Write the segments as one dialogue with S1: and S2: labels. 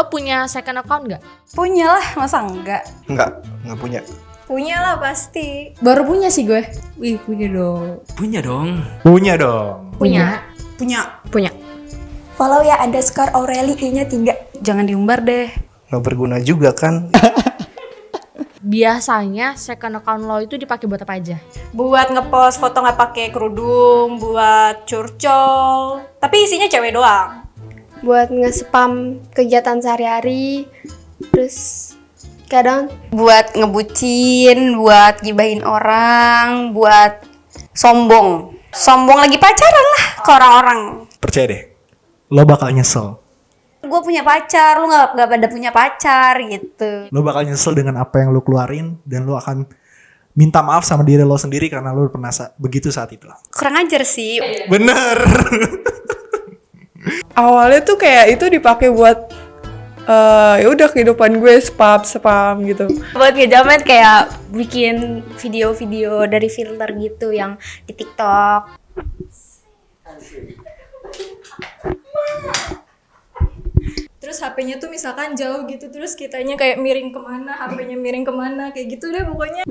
S1: Lo punya second account nggak?
S2: Punya lah, masa enggak?
S3: Enggak punya.
S2: Punya lah pasti.
S4: Baru punya sih gue. Wih, punya dong.
S5: Punya dong.
S3: Punya dong.
S1: Punya.
S4: Punya.
S2: Follow ya _Aureli I-nya 3. Jangan diumbar deh.
S3: Nggak berguna juga kan.
S1: Biasanya second account lo itu dipakai buat apa aja?
S2: Buat ngepost foto nggak pakai kerudung, buat curcol. Tapi isinya cewek doang.
S6: Buat nge-spam kegiatan sehari-hari. Terus kadang
S2: Buat ngebucin, buat gibahin orang, buat sombong. Sombong lagi pacaran lah ke orang-orang.
S3: Percaya deh, lo bakal nyesel.
S2: Gue punya pacar, lu nggak pada punya pacar gitu.
S3: Lo bakal nyesel dengan apa yang lo keluarin. Dan lo akan minta maaf sama diri lo sendiri karena lo pernah begitu saat itu.
S2: Kurang ajar sih.
S3: Bener.
S7: Awalnya tuh kayak itu dipakai buat ya udah kehidupan gue spam gitu.
S6: buat ngejamet kayak bikin video-video dari filter gitu yang di TikTok.
S8: Terus HP-nya tuh misalkan jauh gitu, terus kitanya kayak miring kemana, HP-nya miring kemana, kayak gitu deh pokoknya.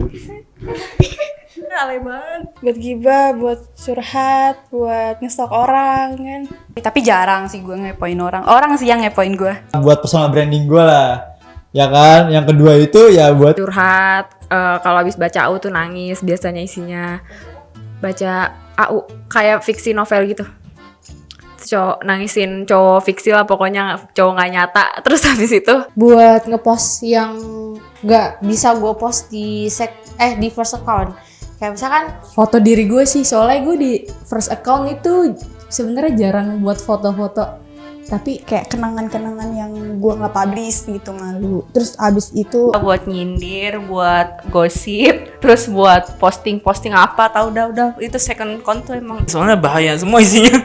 S8: Alay banget.
S7: Buat gibah, buat curhat, buat ngestok orang kan.
S2: Tapi jarang sih gue ngepoin orang. Orang sih yang ngepoin gue.
S9: Buat personal branding gue lah, ya kan. Yang kedua itu ya buat
S10: curhat, kalau habis baca AU tuh nangis, biasanya isinya baca AU kayak fiksi novel gitu. Cowok nangisin cowok fiksi lah, pokoknya cowok nggak nyata. Terus habis itu
S4: Buat ngepost yang nggak bisa gue post di first account. Kayak misalkan foto diri gue sih, soalnya gue di first account itu sebenarnya jarang buat foto-foto. Tapi kayak kenangan-kenangan yang gue nggak publish gitu, malu. Terus abis itu
S2: Buat nyindir, buat gosip, terus buat posting-posting apa, tau udah itu second account tuh emang.
S5: Soalnya bahaya semua isinya.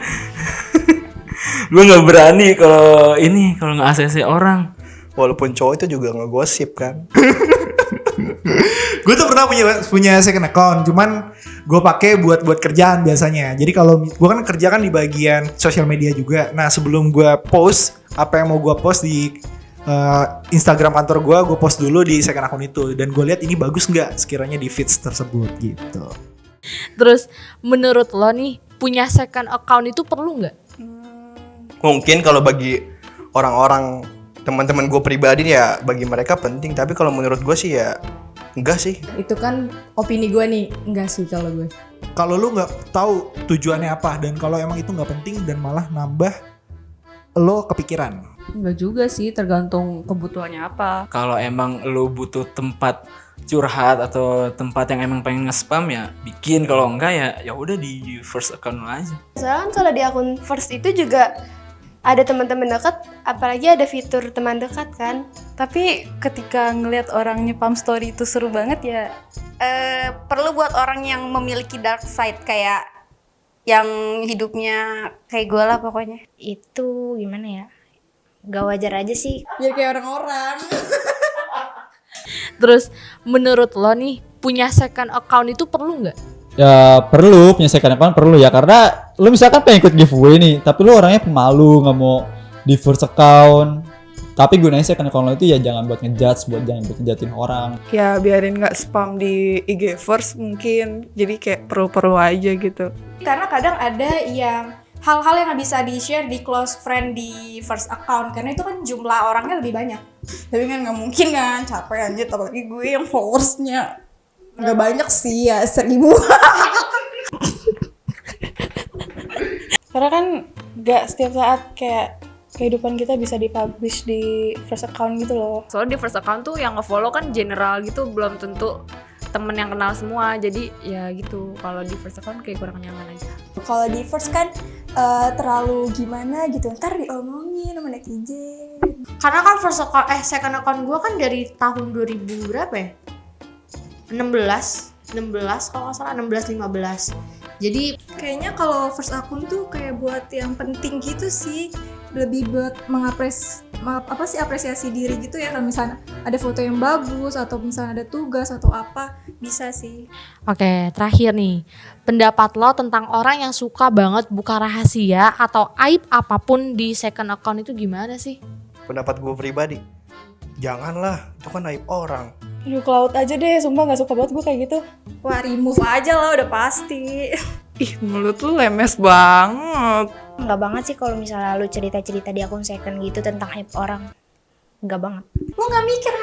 S5: Gue nggak berani kalau nggak ACC orang.
S3: Walaupun cowok itu juga ngegosip kan. Gue tuh pernah punya second account, cuman gue pakai buat kerjaan biasanya. Jadi kalau gue kan kerja kan di bagian sosial media juga. Nah sebelum gue post apa yang mau gue post di Instagram kantor gue post dulu di second account itu. Dan gue lihat ini bagus nggak sekiranya di feeds tersebut gitu.
S1: Terus menurut lo nih, punya second account itu perlu nggak?
S3: Mungkin kalau bagi orang-orang teman-teman gue pribadi ya bagi mereka penting. Tapi kalau menurut gue sih ya enggak sih.
S4: itu kan opini gue nih, enggak sih kalau gue.
S11: Kalau lu nggak tahu tujuannya apa dan kalau emang itu nggak penting dan malah nambah lo kepikiran.
S4: Enggak juga sih, tergantung kebutuhannya apa.
S5: Kalau emang lo butuh tempat curhat atau tempat yang emang pengen nge-spam ya bikin. Kalau enggak ya udah di first account lo aja.
S6: Soalnya kan kalau di akun first itu juga ada teman-teman dekat, apalagi ada fitur teman dekat kan.
S2: Tapi ketika ngelihat orang nyepam story itu seru banget ya. Perlu buat orang yang memiliki dark side kayak yang hidupnya kayak gue lah pokoknya.
S6: Itu gimana ya? Gak wajar aja sih.
S7: Biar kayak orang-orang.
S1: Terus menurut lo nih, punya second account itu perlu nggak?
S9: ya perlu punya second account perlu ya, karena lu misalkan pengen ikut giveaway nih, tapi lu orangnya pemalu nggak mau di first account. Tapi gunain second account lo itu ya jangan buat ngejudge, jangan buat ngejatin orang.
S7: Ya biarin nggak spam di IG first mungkin. Jadi kayak perlu-perlu aja gitu.
S8: Karena kadang ada yang hal-hal yang nggak bisa di-share di close friend di first account, karena itu kan jumlah orangnya lebih banyak.
S7: Tapi kan nggak mungkin kan, capek anjir, apalagi gue yang followersnya nggak banyak sih ya, 1000. Karena kan nggak setiap saat kayak kehidupan kita bisa dipublish di first account gitu loh.
S10: soalnya di first account tuh yang nge-follow kan general gitu, belum tentu temen yang kenal semua. Jadi ya gitu, kalau di first account kayak kurang nyaman aja.
S8: Kalau di first kan terlalu gimana gitu, ntar diomongin sama netizen.
S1: Karena kan second account gue kan dari tahun 2000 berapa ya? 16 kalau nggak salah, 16-15. Jadi
S8: Kayaknya kalau first akun tuh kayak buat yang penting gitu sih, lebih buat apresiasi diri gitu ya. Kalau misalnya ada foto yang bagus atau misalnya ada tugas atau apa, bisa sih.
S1: oke, terakhir nih, pendapat lo tentang orang yang suka banget buka rahasia atau aib apapun di second account itu gimana sih?
S12: pendapat gue pribadi, janganlah, itu kan aib orang.
S8: Lu ke laut aja deh, sumpah gak suka banget gue kayak gitu. Wah remove aja lah udah pasti.
S13: Ih, mulut lu lemes banget.
S14: Enggak banget sih kalau misalnya lu cerita-cerita di akun second gitu tentang hype orang. Enggak banget.
S8: Lu gak mikir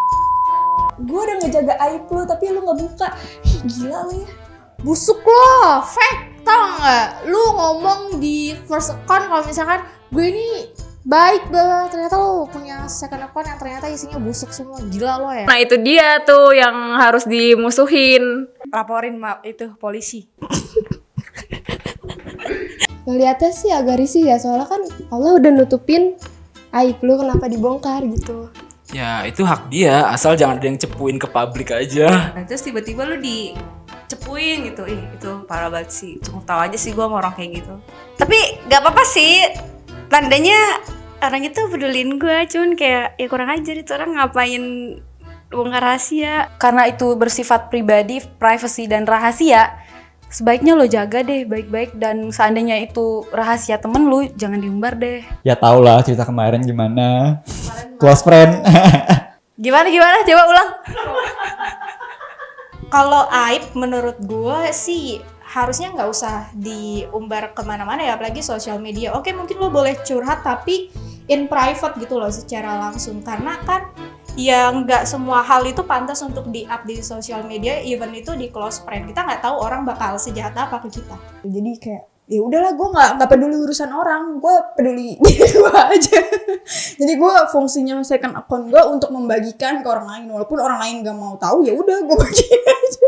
S8: gue udah ngejaga aib lu tapi lu gak buka. Ih gila lu ya.
S4: Busuk lo, fake, tau gak? Lu ngomong di first account kalau misalkan gue ini baik banget, ternyata lo punya second account yang ternyata isinya busuk semua. Gila lo ya.
S10: Nah itu dia tuh yang harus dimusuhin.
S8: Laporin itu polisi.
S6: Ngeliatnya sih agak risih ya, soalnya kan Allah udah nutupin aib lu, kenapa dibongkar gitu.
S5: Ya itu hak dia, asal jangan ada yang cepuin ke publik aja.
S7: Nah, terus tiba-tiba lu dicepuin gitu. Itu parah banget sih. Cukup tahu aja sih gue sama orang kayak gitu.
S2: Tapi gak apa-apa sih, tandanya orang itu pedulin gue, cuman kayak ya kurang ajar itu orang ngapain bongkar rahasia.
S8: Karena itu bersifat pribadi, privacy dan rahasia, sebaiknya lo jaga deh baik-baik, dan seandainya itu rahasia temen lu jangan diumbar deh.
S9: Ya tau lah cerita kemarin gimana. Close friend.
S8: Gimana coba ulang. Kalau aib menurut gue sih harusnya nggak usah diumbar kemana-mana ya, apalagi sosial media. Oke mungkin lo boleh curhat tapi in private gitu loh, secara langsung, karena kan ya nggak semua hal itu pantas untuk di-up di sosial media, even itu di close friend. Kita nggak tahu orang bakal sejahat apa ke kita. Jadi kayak ya udahlah, gue nggak peduli urusan orang, gue peduli diri gue aja. Jadi gue fungsinya second account gue untuk membagikan ke orang lain, walaupun orang lain nggak mau tahu, ya udah gue bagiin aja.